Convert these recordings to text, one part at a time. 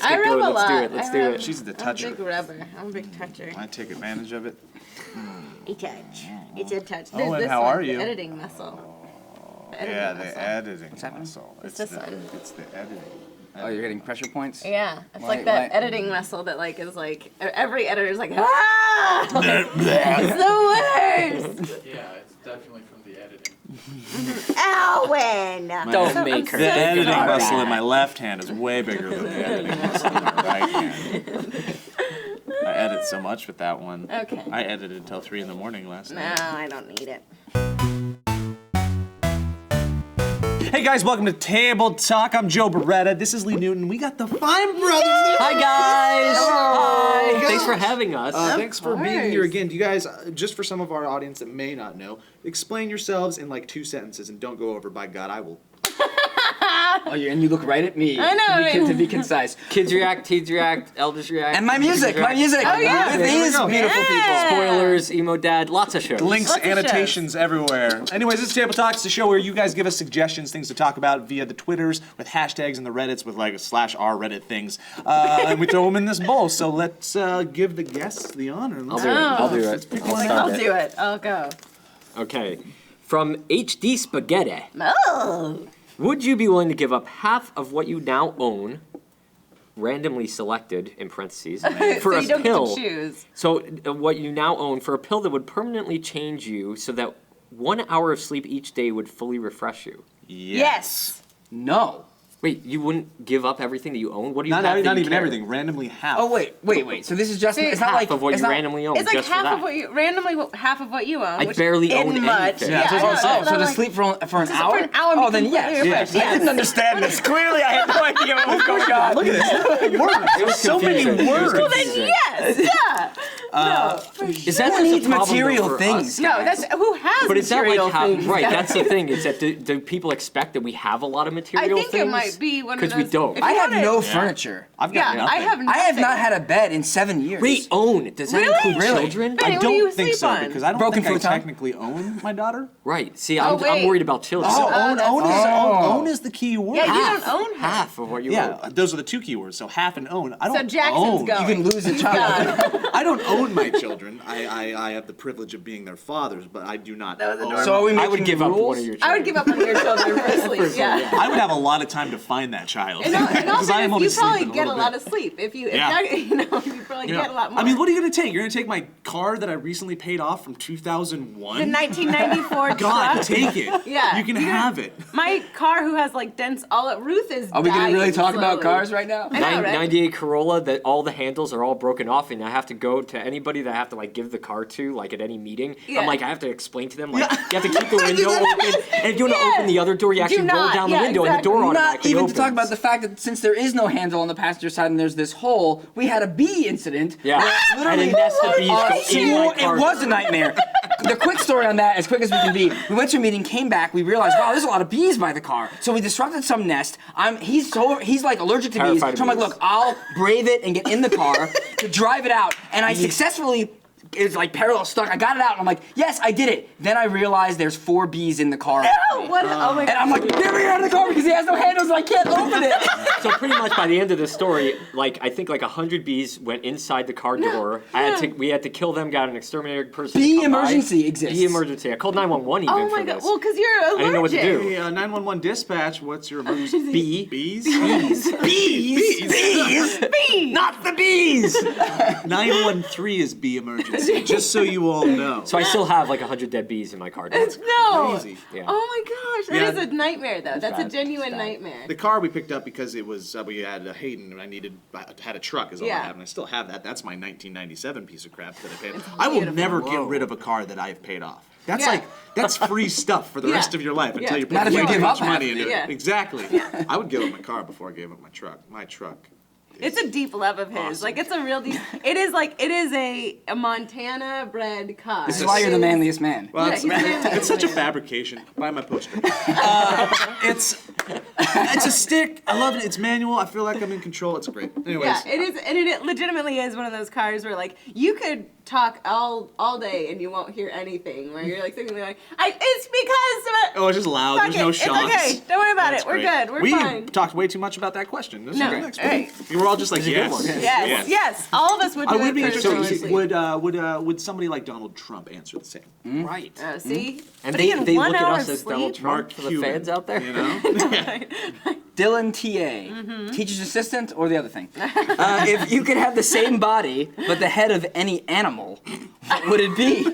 I rub a lot. Let's do it. She's the I'm a toucher. big rubber. I'm a big toucher. I take advantage of it. A touch. It's a touch. Oh, and this how one, are you? The editing muscle. Yeah, the editing happening? muscle. It's this one. It's the editing. Oh, you're getting pressure points? Yeah, it's Why- like that why- editing muscle that like is like every editor's like ah, like, it's the worst. Yeah, it's definitely from the editing. Alwyn. Don't make her. The think editing about muscle that. in my left hand is way bigger than the editing muscle in my right hand. I edit so much with that one. Okay. I edited until 3 in the morning last No, night. I don't need it. Hey guys, welcome to Table Talk. I'm Joe Beretta. This is Lee Newton. We got the Fine Brothers. Hi guys! Hello. Hi! Thanks for having us. Thanks for being here course. again. Do you guys, just for some of our audience that may not know, explain yourselves in like 2 sentences and don't go over. By God, I will. Oh, and you look right at me. I know, right? To be concise. Kids react, teens react, elders react. And my music, teens react. Oh, yeah. With There we these go. beautiful Yeah. Spoilers, emo dad, lots of shows. Links, Lots of annotations everywhere. Anyways, this is Table Talk. It's a show where you guys give us suggestions, things to talk about via the Twitters, with hashtags and the Reddits with like /r Reddit things. And we throw them in this bowl. So let's give the guests the honor. I'll do it. I'll do it. Like, I'll do it. I'll go. Okay. From HD Spaghetti. Oh. Would you be willing to give up half of what you now own, randomly selected, in parentheses, for So a you don't pill? get to choose. So what you now own for a pill that would permanently change you so that 1 hour of sleep each day would fully refresh you? Yes. No. Wait, you wouldn't give up everything that you own? What do you Not, have that not you even care? everything. Randomly half. Oh wait. So this is just. See, It's not Half like of what it's you not, randomly own. It's like just for half that. of what you randomly half of what you own. I which barely isn't own much. anything. Yeah. So, I know, so to like, sleep for an just hour. For an hour. Oh, then be yes. completely yes. refreshed, I didn't understand this. Clearly, I had no idea what was going on. Look at this. Words. It was So many confusing. It was words. Well, then confusing. yes. Yeah. No. For Is sure. that Who just needs a problem, material though, for things? us? No, that's who has But is that material like how, things, right? guys. That's the thing. Is that do people expect that we have a lot of I material think things? it might be one of those. Because we don't. if I you have wanna- no furniture. I've got Yeah, nothing. I have. I have nothing. not had a bed in 7 years. Wait, own. Does that Really? include Really? children? Benny, I what do you don't think sleep so on? because I don't Broken think I futon? technically own my daughter. Right. See, Oh, I'm wait. worried about children. So Oh, own, that's own is the key word. Yeah, you half, don't own her. half of what you Yeah, own. those are the 2 key words. So half and own. I don't So Jackson's own. going. You can lose a child. I don't own my children. I have the privilege of being their fathers, but I do not own. So are we I making would give up rules? one of your children. I would give up on your children for sleep. Yeah. I would have a lot of time to find that child. And Because also, I am only you probably sleeping get a little lot bit. of sleep if you. If Yeah. not, you probably get a lot more. I mean, what are you going to take? You're going to take my car that I recently paid off from 2001? The 1994 God, truck. take it. Yeah. You can have it. My car, who has like dents all at Ruth, is. Are we gonna really dying talk about slowly. cars right now? I know, right? 98 Corolla that all the handles are all broken off, and I have to go to anybody that I have to like give the car to, like at any meeting. Yeah. I'm like, I have to explain to them, like, you have to keep the window open, and if you want to Yeah. open the other door, you actually roll not. down the Yeah, window, and the door exactly. Not automatically even opens. to talk about the fact that since there is no handle on the passenger side and there's this hole, we had a bee incident. Yeah, where and a literally, nest of bees go in my it car. was a nightmare. The quick story on that, as quick as we can be, we went to a meeting, came back, we realized, wow, there's a lot of bees by the car. So we disrupted some nest. He's like allergic to bees. Terrified of So I'm like, bees. look, I'll brave it and get in the car to drive it out. And I successfully, it's like parallel stuck. I got it out and I'm like, yes, I did it. Then I realized there's 4 bees in the car. Oh, what? Oh my And God. I'm like, get me out of the car because he has no handles and I can't open it. So pretty much by the end of the story, like I think like 100 bees went inside the car door. We had to kill them. Got an exterminator person. Bee to come by. emergency exists. Bee emergency. I called 911 even Oh for my God. this. Well, because you're allergic. I didn't know what to do. Hey, 911 dispatch, what's your emergency? Bee. Bees? Bees. Bees? Bee. Not the bees. 913 is bee emergency, just so you all know. So I still have like 100 dead bees in my car. No. crazy. Yeah. Oh my gosh, Yeah. that is a nightmare though. That's a bad. genuine It's bad. nightmare. The car we picked up because it was we had a Hayden and I had a truck is all Yeah. I have and I still have that. That's my 1997 piece of crap that I paid. It's I will beautiful. never get rid of a car that I've paid off. That's Yeah. that's free stuff for the Yeah. rest of your life until Yeah. you put Not if way you too give much up money half of into it. it. Yeah. Exactly. I would give up my car before I gave up my truck. My truck. It's a deep love of his. Awesome. Like it's a real deep. It is a Montana bred car. This is why you're the manliest man. Well, Yeah, it's, he's manly. it's such a fabrication. Buy my poster. It's a stick. I love it. It's manual. I feel like I'm in control. It's great. Anyways. Yeah, it is, and it legitimately is one of those cars where like you could talk all day and you won't hear anything. Where you're like sitting there like, it's because. Oh, it's just loud. Fuck There's no it. shots. It's okay. Don't worry about That's it. We're great. good. We're fine. We talked way too much about that question. This No. is the next All one. right. We were all just like, yes. one. Yes. All of us would do I it would be for interested. honestly. Would somebody like Donald Trump answer the same? Right. See? And But he they had look 1 at hour us as Donald sleep? Trump Mark for the Cuban, fans out there. You know? Dylan T.A. Teacher's assistant or the other thing? If you could have the same body but the head of any animal, what would it be?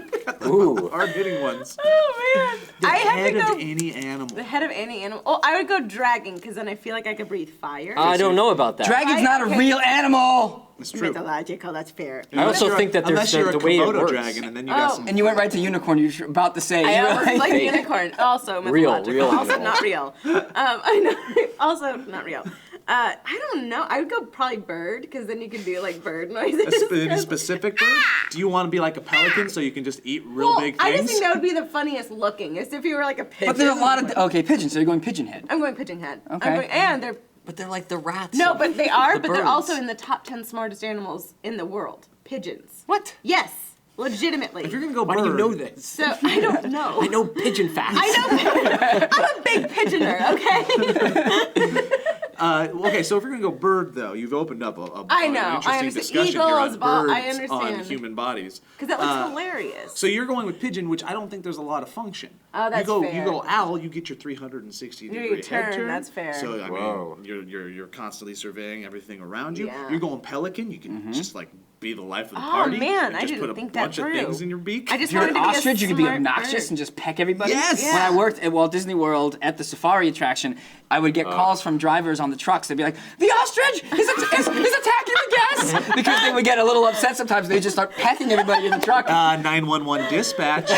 Ooh. Hard hitting ones. Oh man. I have Head to go. of any animal. The head of any animal. Oh, I would go dragon because then I feel like I could breathe fire. I don't know about that. Dragon's not a real animal. It's true. Mythological. That's fair. I also think that there's Unless you're the a way it Komodo works. dragon, and then you got Oh. some. And you went right to unicorn. You were about to say. I you were almost like Hey. unicorn. Also Real mythological. Also animal. not real. I know. Also not real. I don't know. I would go probably bird because then you can do like bird noises. A specific bird? Do you want to be like a pelican so you can just eat real big things? I just think that would be the funniest looking. As if you were like a pigeon. But there's a lot of pigeons. So you're going pigeon head. I'm going pigeon head. Okay. And they're But they're like the rats. no, of but they are. the But they're birds. also in the top 10 smartest animals in the world. Pigeons. What? Yes, legitimately. If you're gonna go Why bird, do you know this? So I don't know. I know pigeon facts. I know. I'm a big pigeoner. Okay. Okay, so if you're gonna go bird, though, you've opened up a I an know, I interesting understand. discussion here on Eagles, I birds on understand. human bodies. Because that looks hilarious. So you're going with pigeon, which I don't think there's a lot of function. Oh, that's you go, fair. You go owl, you get your 360 You degree head turn, turn. that's fair. So I Whoa. mean, you're constantly surveying everything around you. Yeah. You're going pelican, you can just like be the life of the Oh, party. man, and I just didn't put a think that bunch of through. things in your beak. I just If you're an wanted to be a ostrich, you could be smart obnoxious bird. and just peck everybody. Yes. When I worked at Walt Disney World at the safari attraction, I would get calls from drivers on the trucks. They'd be like, "The ostrich is attacking the guests," because they would get a little upset sometimes. They just start pecking everybody in the truck. 911 dispatch.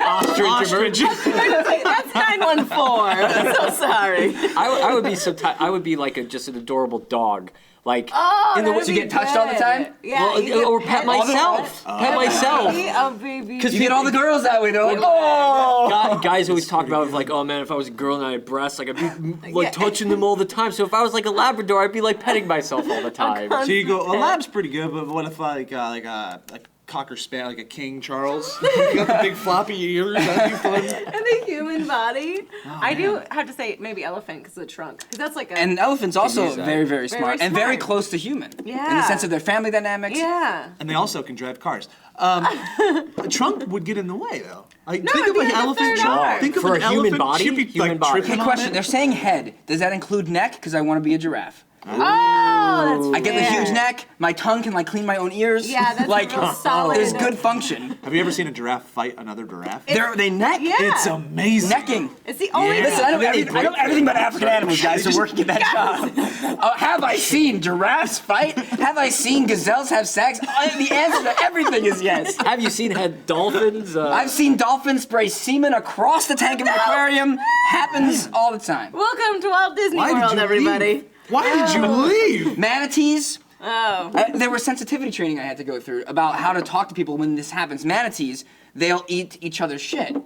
Ostrich. That's 914. I'm so sorry. I would be I would be like just an adorable dog. Like Oh, in the that'd to be get touched all the good. time? Yeah. well, you get or pet myself. Pet myself. Oh, baby. You get all the girls that way. They're like, "Oh." Guys always talk about like, oh man, if I was a girl and I had breasts, like I'd be like Yeah. touching them all the time. So if I was like a Labrador, I'd be like petting myself all the time. So you go, a lab's pretty good, but what if like a Cocker Spaniel, like a King Charles? You got the big floppy ears. That'd be fun. And the human body. I do have to say maybe elephant because of the trunk. Because that's like a. And elephants also use that. very, very smart and very smart. close to human. In the Yeah. sense of their family dynamics. yeah. And they also can drive cars. A trunk would get in the way, though. Like, think it'd of be an like a elephant. third arm. Think of For an a human elephant. body? She'd be, Human like, body. tripping Hey, on question. it. They're saying head. Does that include neck? Because I want to be a giraffe. Oh, that's I get the fair. huge neck. My tongue can like clean my own ears. Yeah, that's like real solid. there's good function. Have you ever seen a giraffe fight another giraffe? They neck. Yeah. It's amazing. Necking. It's the only Yeah. thing. Listen, I know, I know everything about African animals, guys. They So working at that job. Have I seen giraffes fight? Have I seen gazelles have sex? The answer to everything is yes. Have you seen had dolphins? I've seen dolphins spray semen across the tank of an aquarium. Happens all the time. Welcome to Walt Disney Why did World, you everybody. leave? Why did you leave? Manatees. Oh. There was sensitivity training I had to go through about how to talk to people when this happens. Manatees, they'll eat each other's shit.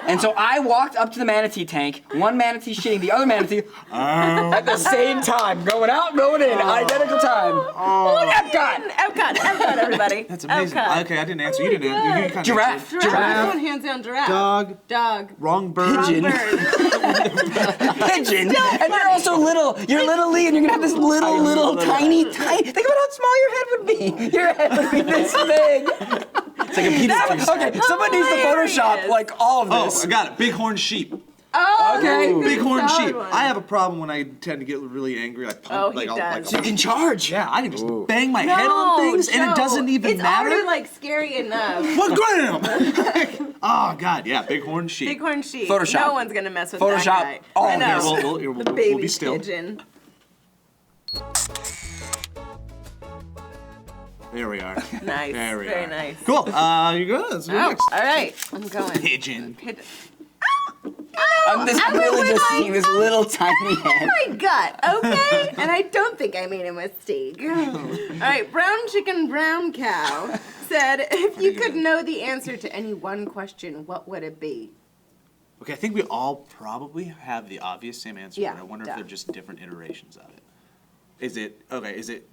And so I walked up to the manatee tank, one manatee shitting the other manatee at the same time. Going out, going in, identical time. Epcot, everybody. That's amazing. Epcot. Okay, I didn't answer. You didn't answer. You kinda Giraffe. answered. Giraffe. Everyone hands down giraffe. Dog. Wrong bird. Pigeon. Bird. Pigeon. And you're also little. You're little Lee, and you're gonna have this little, tiny. Think about how small your head would be. Your head would be this big. It's like a penis. Okay, someone needs to Photoshop Hilarious. like all of Oh, this. I got it. Bighorn sheep. Oh, Okay. that's a Bighorn solid sheep. one. I have a problem when I tend to get really angry. I pump, Oh, he like, does. You can charge. yeah, I can just Ooh. bang my head on things, and Joe, it doesn't even it's matter. already like scary enough. What gram? Oh God, yeah, bighorn sheep. Bighorn sheep. Photoshop. No one's gonna mess with Photoshop. that guy. Oh, I know. here, We'll the baby be still. pigeon. There we are. Nice. There we Very are. nice. Cool. You go. Let's do Oh, next. all right. I'm going. Pigeon. Pigeon. I'm just really just seeing this little tiny head. My gut, okay? And I don't think I made a mistake. All right, brown chicken, brown cow said, if you could know the answer to any one question, what would it be? Okay, I think we all probably have the obvious same answer, Yeah, but I wonder duh. if they're just different iterations of it. Is it okay? Is it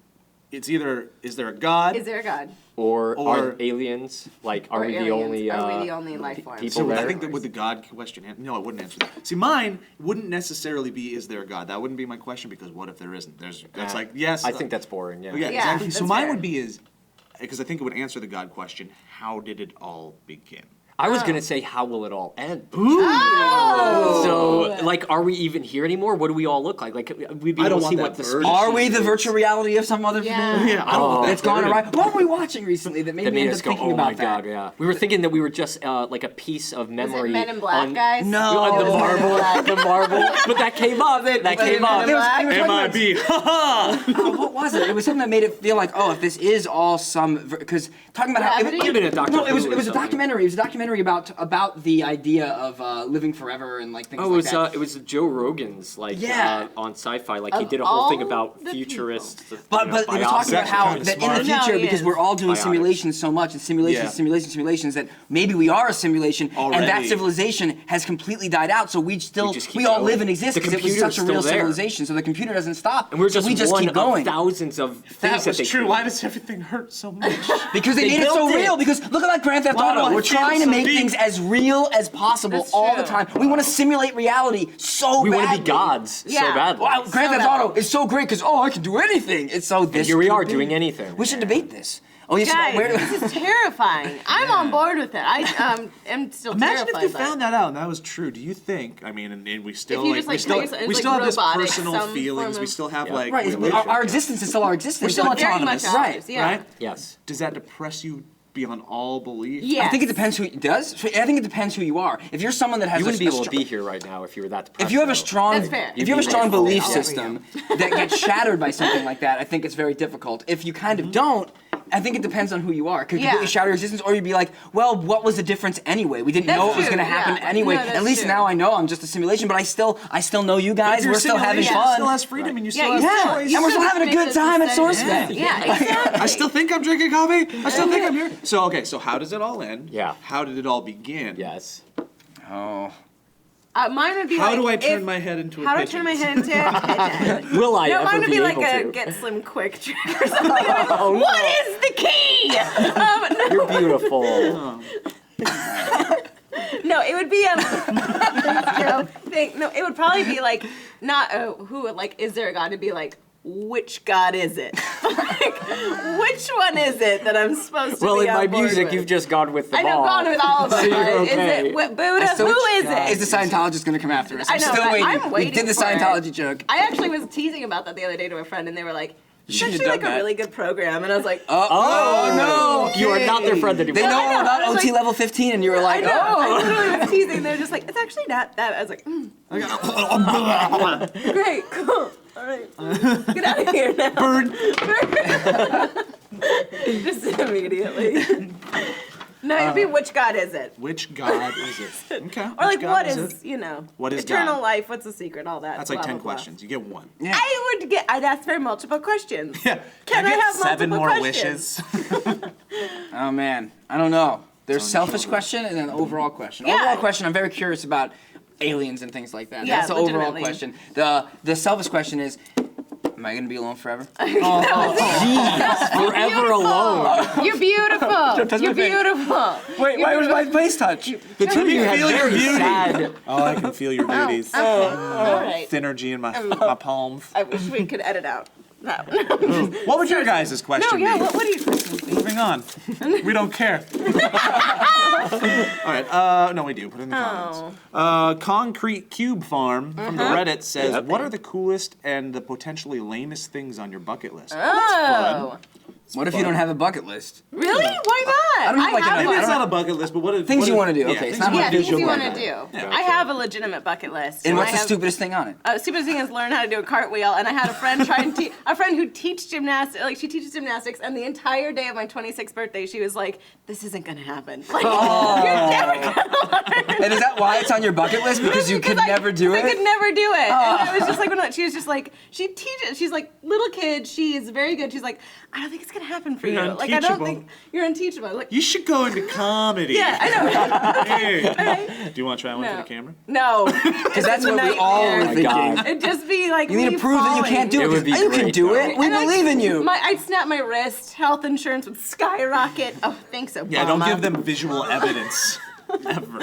it's either is there a God? Is there a God? Or Or- are aliens, like, are Or we the aliens. only, Are we the only life forms? people So there? I think that with the God question, no, it wouldn't answer that. See, mine wouldn't necessarily be, is there a God? That wouldn't be my question because what if there isn't? That's like, yes. I think that's boring, yeah. Yeah, Yeah, exactly. So that's mine fair. would be because I think it would answer the God question, how did it all begin? I was gonna say, how will it all end? Oh! So, like, are we even here anymore? What do we all look like? Like, we'd be I don't able to see want what that the bird. species Are we the is. virtual reality of some other? Yeah. Yeah, I don't want that That's gone bird. awry. What were we watching recently that made That me made end us up go, thinking oh my about that? god, yeah. We were thinking that we were just like a piece of Is memory. it Men in Black, on, guys? No. on the Oh, marble, the marble. But that came up. That came up. They were talking about- MIB, haha! What was it? It was something that made it feel like, oh, if this is all some, because talking about how Gravity? Could have been a Doctor no, it was Who it or was a something. documentary. It was a documentary about the idea of living forever and like things Oh, like that. it was Joe Rogan's like Yeah. On Sci-Fi. Like he Of did a whole thing all about the futurists. But they were talking about how kinda that in the smart. No, future, he because is. we're all doing Biotics. simulations so much and Yeah. simulations, that maybe we are a simulation and that Already. civilization has completely died out. So we just keep all going. live and exist The because it was computer's such a real still there. civilization. So the computer doesn't stop. And we're so just, we just one keep going. of thousands of things That was they true. create. Why does everything hurt so much? Because they They made it so built it. real. Because look at like Grand Theft Why do Auto. I We're feel trying to so make deep? things as real as possible That's all the true. time. We want to simulate reality so We badly. want to be gods so Yeah. badly. Wow, Grand So Theft Auto badly. is so great because I can do anything. It's so this. here we could are be- doing anything. We should debate this. Oh yes, Guys, where? this is terrifying. I'm on board with it. I am still Imagine terrified. if you by it. found that out and that was true. Do you think? I mean, and we still you like just, we like, still tell yourself we it's, still like, have this robotic, personal some feelings. form We of- still have Yeah. like Right, we our, live- our existence is still our existence. We're still Very autonomous, much right? ours, yeah. right? Yes. Does that depress you beyond all belief? Yes. I think it depends who it does. I think it depends who you are. If you're someone that has You wouldn't a, be a able to str- be here right now if you were that depressed. if you have a though. strong, That's fair. if you have a You'd be strong like, belief oh, system that gets shattered by something like that, I think it's very difficult. If you kind of don't, I think it depends on who you are. Could Yeah. completely shatter your existence, or you'd be like, well, what was the difference anyway? We didn't That's know it was true, going to happen yeah. anyway. No, that's At least true. now I know I'm just a simulation, but I still know you guys. Your We're still having simulation fun. still has freedom, and you still Yeah, have you choice. still- And we're still still having a make good the time at decision. SourceFed. Yeah, exactly. I still think I'm drinking coffee. I still think I'm here. So okay, so how does it all end? Yeah. How did it all begin? Yes. Oh. Mine would be How like, do I turn if- my head into a How do I pigeon? turn my head into a pigeon? Will I No, ever mine would be be like able a to? get slim quick trick or something. Oh, no. What is the key? No, You're beautiful. no, it would be no, it would probably be like not who like is there a god? It'd be like which god is it? Like, which one is it that I'm supposed to Well, be in on my board music, with? you've just gone with the I know, ball. gone with all of them. So you're but okay. Is it Buddha? still- Who is it? Is the Scientologist going to come after us? I I'm know, still right? waiting. I'm We waiting did the for it. Scientology joke. I actually was teasing about that the other day to a friend, and they were like, "It's shouldn't have actually like done a that. really good program," and I was like, Oh, no. You are not their friend anymore. They know I know, all about I was OT like- level 15, and you were I like, know. I oh. literally was teasing. They're just like, it's actually not that. I was like, great, cool. All right, get out of here now. Bird. Just immediately. No, it'd be which god is it? Which god is it? Okay. Or like, which god what is is, it? you know, What is eternal God? life? What's the secret? All that. That's like blah, 10 blah, blah. questions. You get one. I'd ask for multiple questions. Yeah. Can I get have 7 multiple more questions? wishes? Oh man, I don't know. There's on your selfish shoulder. question and then overall question. Yeah. Overall question, I'm very curious about aliens and things like that. Yeah, That's the overall legitimately. question. The selfish question is, am I gonna be alone forever? Forever alone. You're beautiful. touch You're my face. beautiful. Wait, why was my face touch? The two of you have feel your very beauty. sad. Oh, I can feel your beauties. Okay. All right. Synergy in my palms. I wish we could edit out that. What would your guys' question No, yeah. be? What are your questions? Be? Moving on. We don't care. All right. No, we do. Put it in the comments. Concrete Cube Farm from the Reddit says, Yep. "What are the coolest and the potentially lamest things on your bucket list?" Oh, What if you don't have a bucket list? really? Why not? I don't have like have an- Maybe one. it's not a bucket list, but what are Things what you are- wanna do. yeah, Okay, things it's not you a Yeah, wanna things do. you like want to that. do. Yeah. I have a legitimate bucket list. And what's I the have, stupidest thing on it? Stupidest thing is learn how to do a cartwheel, and I had a friend try and a friend who teaches gymnastics, like she teaches gymnastics, and the entire day of my 26th birthday, she was like, "This isn't gonna happen. Like, you're never gonna And is that why it's on your bucket list? Because you could never do I could it? never do it. And I was just like, she was just like, she teaches. She's like, little kid. She is very good. She's like, I don't think it's gonna happen for You're you. Like, I don't unteachable. think you're unteachable. Like, You should go into comedy. Yeah, I know. Hey. Do you want to try one for No. the camera? No. Because that's what we all were Oh my thinking. God. It'd just be like You need to prove that you can't do it. It would be You can great, do though. it. We believe in you. I'd snap my wrist. Health insurance would skyrocket. Oh, thanks, Obama. Yeah, don't give them visual evidence. Ever.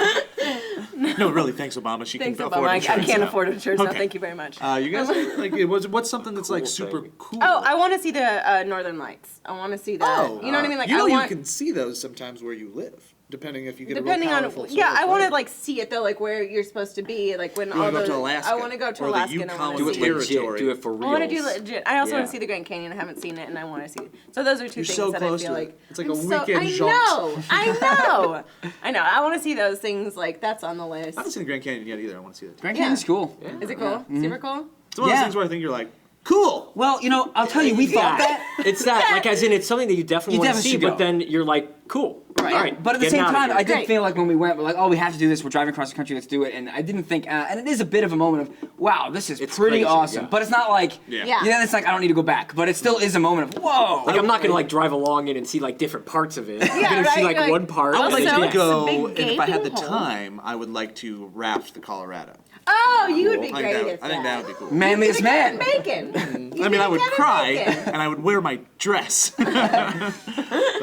No, really, thanks, Obama. She Thanks, can Obama. afford I insurance can't now. afford insurance now. Okay. Thank you very much. You guys, like, what's something that's like super thing. cool? Oh, I want to see the Northern Lights. I want to see that. You know what I mean? Like, you know I want. you can see those sometimes where you live, depending if you get Depending a real on, powerful yeah, solar I want to flare. like see it though, like where you're supposed to be, like when all wanna go those. to Alaska? I want to go to Or the Alaska. And I Yukon want Do to it see. Territory. legit. Do it for real. I want to do legit. I also want Yeah. to see the Grand Canyon. I haven't seen it, and I want to see it. So those are two You're things so that close I feel to it. like. It's like I'm a so- weekend I jaunt. know. I know. I want to see those things. Like that's on the list. I haven't seen the Grand Canyon yet either. I want to see that too. Grand Yeah. Canyon's cool. Is it cool? Super cool. It's one of those Yeah. things where I think you're like, cool. Well, I'll tell you, we thought that. It's that, like, as in, it's something that you definitely You want to definitely see, should but go. then you're like, cool. Right. All right. But at the getting same out of time, here. I did Great. feel like when we went, we're like, oh, we have to do this. We're driving across the country. Let's do it. And I didn't think, and it is a bit of a moment of, wow, this is It's pretty crazy, awesome. yeah. But it's not like, Yeah. it's like I don't need to go back. But it still is a moment of, whoa. Like, I'm not gonna like drive along it and see like different parts of it. I'm Yeah, gonna see right, like like- one part. I would Also, like and to it's a go, big and if I had the gaping hole. time, I would like to raft the Colorado. Oh, you would be I great think at I think that would be cool. Manliest man. Bacon. I mean, I would cry and I would wear my dress, but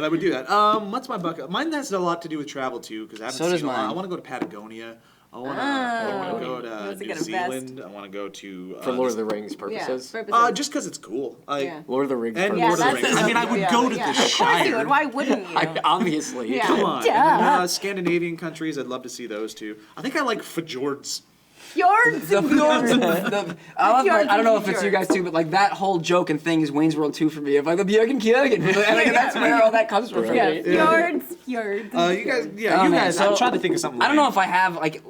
I would do that. What's my bucket? Mine has a lot to do with travel too, because I haven't So seen does a lot. mine. I want to go to Patagonia. I want to go to Wants to New get a vest. Zealand. I want to go to for Lord of the Rings purposes. just because it's cool. Like, Yeah. Lord of the Rings And Yeah, Lord purposes. of the Rings. I mean, I would go to the Of course you Shire. would. Why wouldn't you? Obviously. Yeah. Come on. Duh. And then, Scandinavian countries, I'd love to see those too. I think I like fjords. Fjords. The fjords. I don't know if it's Fjords. you guys too, but like that whole joke and thing is Wayne's World 2 for me. Of like the Björgen Kjörgen. And like, that's where all that comes from. for Yeah, me. fjords. Fjords. You guys, Oh, you man, guys. so- I'm trying to think of something. I don't know lame. if I have like,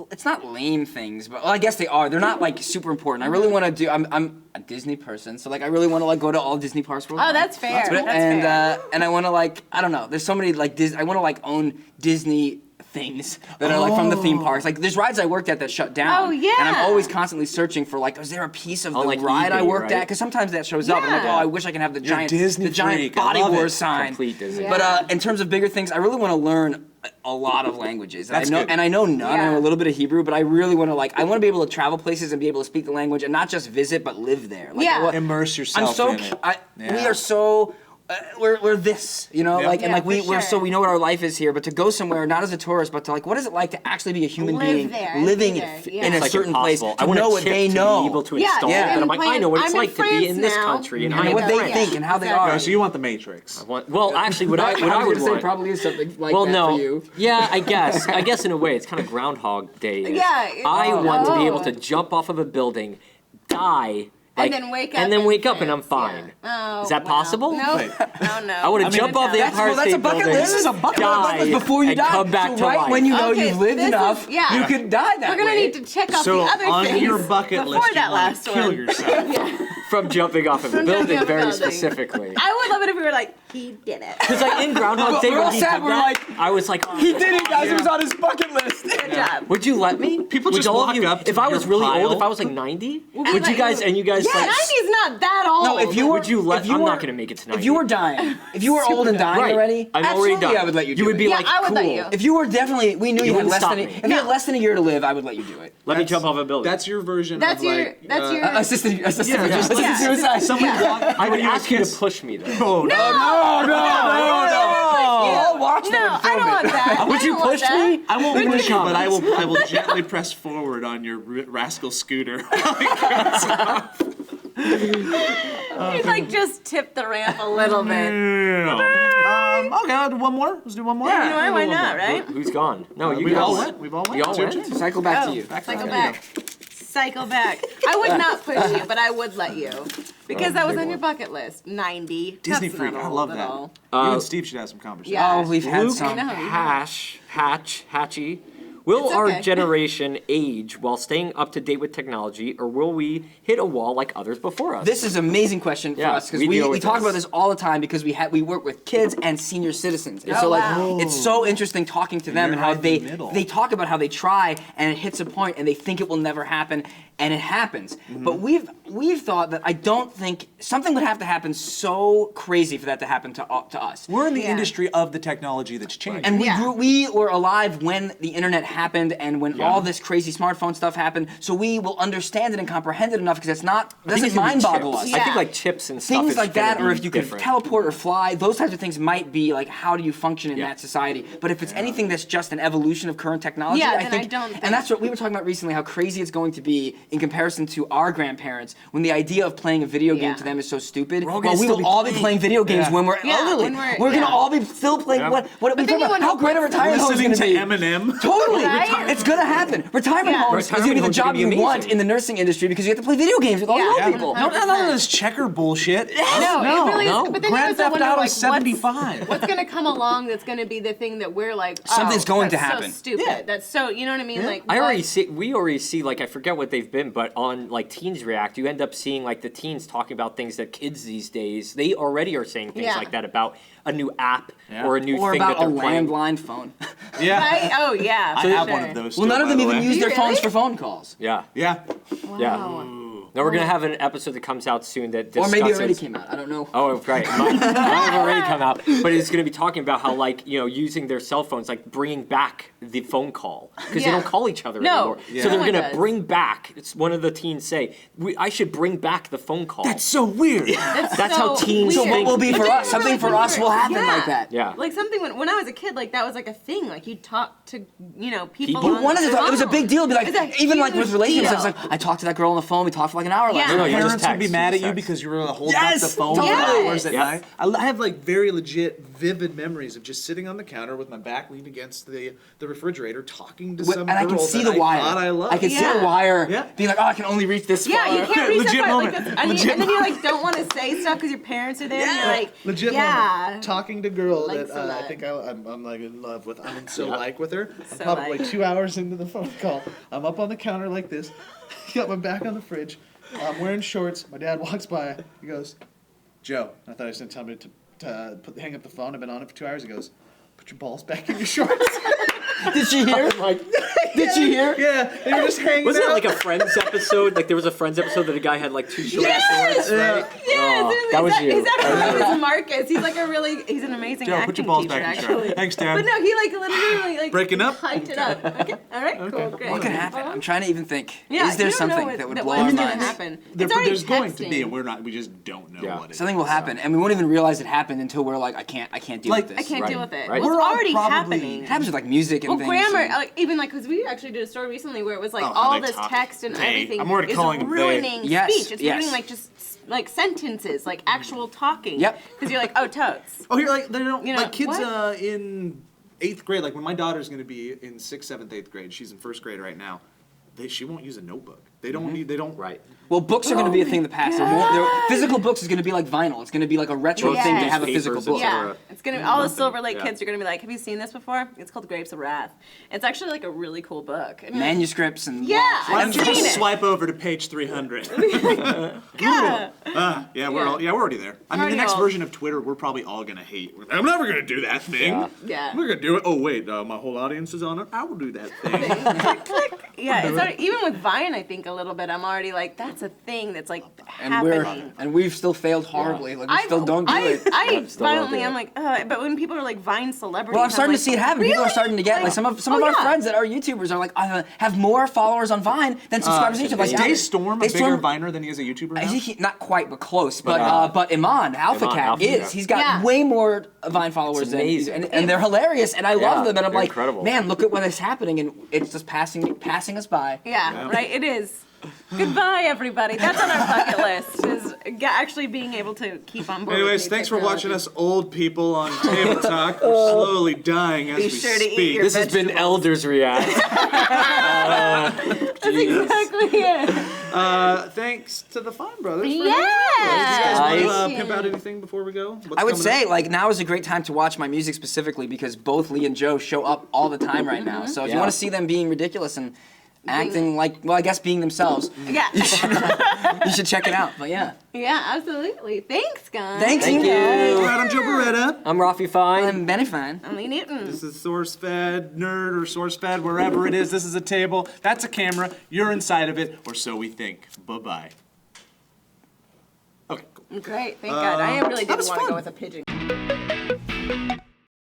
it's not lame things, but well, I guess they are. They're not like super important. I really want to do. I'm a Disney person, so like I really want to like go to all Disney parks worldwide. Oh, that's fair. That's and fair. and I want to like I don't know. There's so many like I want to like own Disney things that are like from the theme parks. Like there's rides I worked at that shut down. Oh, yeah. And I'm always constantly searching for like, is there a piece of On, the like, ride I eBay, worked right? at? Because sometimes that shows up, and I'm like, Yeah. oh, I wish I can have the You're a giant Disney the giant freak. I Body love Wars it. sign. Complete Disney. Yeah. But in terms of bigger things, I really want to learn a lot of languages. That's I know, good. and I know none. I know Yeah. a little bit of Hebrew, but I really want to I want to be able to travel places and be able to speak the language and not just visit, but live there. Like, Yeah. I wa- Immerse yourself I'm so. in it. We Yeah. are so. We're this, Yeah. like, and Yeah, like for we're so sure. we know what our life is here, but to go somewhere not as a tourist, but to like, what is it like to actually be a human Live being there, living be there, yeah. in a It's like certain place, impossible. to I want know a what chip they to know. be able to Yeah, install yeah. it. And I'm like, I know what it's I'm in like to be in this France now. country, and Yeah. I and am what they Yeah. think and how they Exactly. are. So you want the Matrix? Well, actually, what I was would gonna say want. probably is something like Well, that no. for you. Yeah, I guess in a way it's kind of Groundhog Day. Yeah, I want to be able oh. to jump off of a building, die, And then wake up and then in wake up, and I'm France, fine. yeah. Oh, Is that wow. possible? No. Wait. Oh, no. I want to jump off the that's- Empire that's a State bucket Building. list. This is a bucket die, list before you and die. come back so to right life. when you know Okay, you've lived this is- enough, yeah. you could die that We're gonna way. need to check off So the other on things your bucket before list, you that want last to kill one. yourself. From jumping off of a From building, jumping off a very building. specifically. I would love it if we were like, he did it. Because like in Groundhog Day, We're when all he sad, did we're that, like, I was like, oh, He did it, guys. It was on his bucket list. Good job. would you let me? People Would just all of walk you, up to if I was your really pile. old, if I was like 90, would let you guys you- and you guys Yeah, like? 90's not that old. No, if you were, Would you let? if you I'm were, not gonna make it to 90. If you were dying, if you were old and dying Right. already, I'm already absolutely done. I would let you do You would it. be Yeah, like, I would cool. let you. If you were definitely, we knew you, had wouldn't less stop than me. if you had less than a year to live, I would let you do it. Let me jump off a building. That's your version That's of your- like. that's your- Assisted Yeah, just Yeah. suicide. Someone walk. I would you ask you to kiss- push me though. Oh, no. I'll watch them No, and I film don't it. want that. Would I you don't want push that. me? I won't Leave it in push the you, but I comments. will gently press forward on your rascal scooter. He's like just tip the ramp a little bit. Okay, I'll do one more. Let's do one more. Yeah, why not, right? Who's gone? No, you We've guys. all went. We've all went. We all It's your went? turn. Cycle back Oh, to you. Cycle back. Cycle back. I would not push you, but I would let you. Because that was on your bucket list. 90. Disney That's freak. not I old love at that. all. You and Steve should have some conversation. Yeah. Oh, we've had Luke some. know. Hatchy. Will It's our okay. generation age while staying up to date with technology, or will we hit a wall like others before us? This is an amazing question for Yeah, us because we we deal with talk this. about this all the time because we work with kids and senior citizens. And Oh, so like wow. it's so interesting talking to them you're and how right in the middle. they talk about how they try and it hits a point and they think it will never happen and it happens. But we've thought that I don't think something would have to happen so crazy for that to happen to us. We're in the Yeah. industry of the technology that's changing. And Yeah. we were alive when the internet happened and when all this crazy smartphone stuff happened, so we will understand it and comprehend it enough because it's not doesn't mind boggle us. I think Yeah. like chips and stuff. Things is like gonna that, or be if you could different. teleport or fly, those types of things might be like, how do you function in that society? But if it's anything that's just an evolution of current technology, Yeah, I then think, I don't think- and that's what we were talking about recently, how crazy it's going to be in comparison to our grandparents, when the idea of playing a video game Yeah. to them is so stupid. all Well, gonna we still will be all be playing. playing video games Yeah. when we're Yeah, elderly. when we're- gonna yeah. all be still playing. Yeah. What we then talk you about? wonder How great a what's- retirement home is Listening going to to be. Eminem. Totally, Right? it's gonna happen. Retirement Yeah. homes is gonna be Retirement the homes are job gonna you be want amazing. in the nursing industry because you have to play video games with all the old Yeah. people. No, none of this checker bullshit. No, it really no. is. But then Grand you also Theft wonder, Auto like, 75. What's going to come along that's going to be the thing that we're like, Something's going to that's happen. So stupid. Yeah. That's so, you know what I mean? Like, We what- already see, like, I forget what they've been, but on, like, Teens React, you end up seeing, like, the teens talking about things that kids these days, they already are saying things Yeah. like that about a new app Yeah. or a new Or thing about that a they're playing. landline phone. Yeah. Right? Oh, yeah. I for have sure. one of those. Well, still, none of them by the even way. use their You phones really? for phone calls. Yeah. Yeah. Yeah. Wow. Now we're gonna have an episode that comes out soon that Or discusses. maybe it already came out. I don't know. Oh, right. Mine have already come out, but it's going to be talking about how, like, you know, using their cell phones, like bringing back the phone call because they Yeah. don't call each other No. anymore. Yeah. So they're No one going to does. bring back. It's one of the teens say, I should bring back the phone call. That's so weird. That's how teens So think. what will be But for then us? you Something realize for when us you're- will happen yeah. like that. Yeah. Like something when I was a kid, like that was like a thing. Like you talk to, you know, people. People- on One of the the it was a phone. big deal. Be like, It's a even like with huge relationships, deal. it's like I talked to that girl on the phone. We talked for like an hour last Yeah. No, night. you just Parents would be text, mad you at you text. because you were holding Yes, up the phone totally. for hours at Yes. night. I have like very legit, vivid memories of just sitting on the counter with my back leaned against the refrigerator, talking to some And I girl can see that the wire. I thought I loved. I can see Yeah. the wire Yeah. being like, oh, I can only reach this Yeah, far. you can't reach Legit that part. Like, moment. that's, and, Legit and then you like don't want to say stuff because your parents are there. And you're like, Legit yeah. moment. Talking to girl Likes that a I lot. think I'm like in love with. I'm in so Yeah. like with her. So Probably like. 2 hours into the phone call, I'm up on the counter like this, got my back on the fridge. I'm wearing shorts. My dad walks by. He goes, "Joe." I thought he was gonna tell me to hang up the phone. I've been on it for 2 hours. He goes, "Put your balls back in your shorts." Did she hear? Did she hear? Yeah, they were just hanging Wasn't out. it like a Friends episode? Like there was a Friends episode that a guy had like two short Yes! shorts, right? Yes, Oh, that was you. His actual name is Marcus. He's like he's an amazing Joe, acting put your balls teacher, back in your actually. shirt. Thanks, Dad. But no, he like literally like Breaking up? hyped it up. Okay, all right, cool, great. What could happen? I'm trying to even think. Yeah, Is there you don't know something what- that would that blow what's our gonna minds? happen. It's already There's going to be, texting. and we just don't know Yeah. what it is. Something will happen, and we won't even realize it happened until we're like, I can't deal Like, with I this. can't Right, deal with it. right. Well, We're it's all already probably- happening. It happens with like music and Well, things. grammar, and- like even like because we actually did a story recently where it was like Oh, how all they this talk. text and They. everything I'm already is calling them they. ruining Yes, speech. It's yes. ruining like just like sentences, like actual talking. Yep. Because you're like, oh, totes. Oh, here, like they don't You know, like kids what? in 8th grade. Like when my daughter's going to be in 6th, 7th, 8th grade. She's in 1st grade right now. She won't use a notebook. They don't need. They don't. Right. Well, books are going to be a thing of the past. Physical books is going to be like vinyl. It's going to be like a retro Yes. thing to have a Papers, physical book. etc. Yeah, it's gonna be all the Silver Lake Yeah. kids are gonna be like, have you seen this before? It's called Grapes of Wrath. It's actually like a really cool book. I mean, Manuscripts and Yeah, Why I've don't you seen just it. swipe over to page 300? Yeah. Yeah, we're already there. I mean, the Already next all- version of Twitter, we're probably all gonna hate. I'm never gonna do that thing. Yeah. Yeah. I'm not gonna do it. Oh wait, my whole audience is on it. I will do that thing. Yeah, it's already, even with Vine, I think a little bit. I'm already like, that's a thing that's like and happening. we've still failed horribly. Like we still don't do it. I still don't violently, do it. I'm like, but when people are like Vine celebrities, Well, I'm starting like, to see it happen. People are really? starting to get like some of our yeah. friends that are YouTubers are like have more followers on Vine than subscribers to YouTube. Like Is Day Storm a Day bigger Storm- Viner than he is a YouTuber now? Not quite, but close. But Iman, Alpha Iman, Cat Alpha is. Cat. He's got Yeah. way more Vine followers It's than amazing. and they're hilarious, and I Yeah, love them. And I'm they're like, incredible. man, look at what is happening, and it's just passing us by. Yeah, right. It is. Goodbye, everybody. That's on our bucket list. Is actually being able to keep on board. Anyways, with new thanks for watching technology. us old people on Table Talk. We're slowly dying as Be we sure to eat speak. your This has been vegetables. Elders React. That's exactly it. Thanks to the Fine Brothers. For Yeah. You guys want to Nice. pimp out anything before we go? What's I would coming say up? like now is a great time to watch my music specifically because both Lee and Joe show up all the time right now. So if you Yeah. want to see them being ridiculous and acting like, well, I guess being themselves, Yeah. you should check it out. But yeah, Yeah, absolutely. Thanks, guys. thanks Thank you you. guys. All right, I'm Joe Beretta. Via. I'm Rafi Fine. I'm Benny Fine. I'm Lee Newton. This is SourceFedNerd or SourceFed, wherever it is. This is a table. That's a camera. You're inside of it, or so we think. Bye-bye. Okay, cool. Great, thank God. I really that didn't was want to fun. go with a pigeon.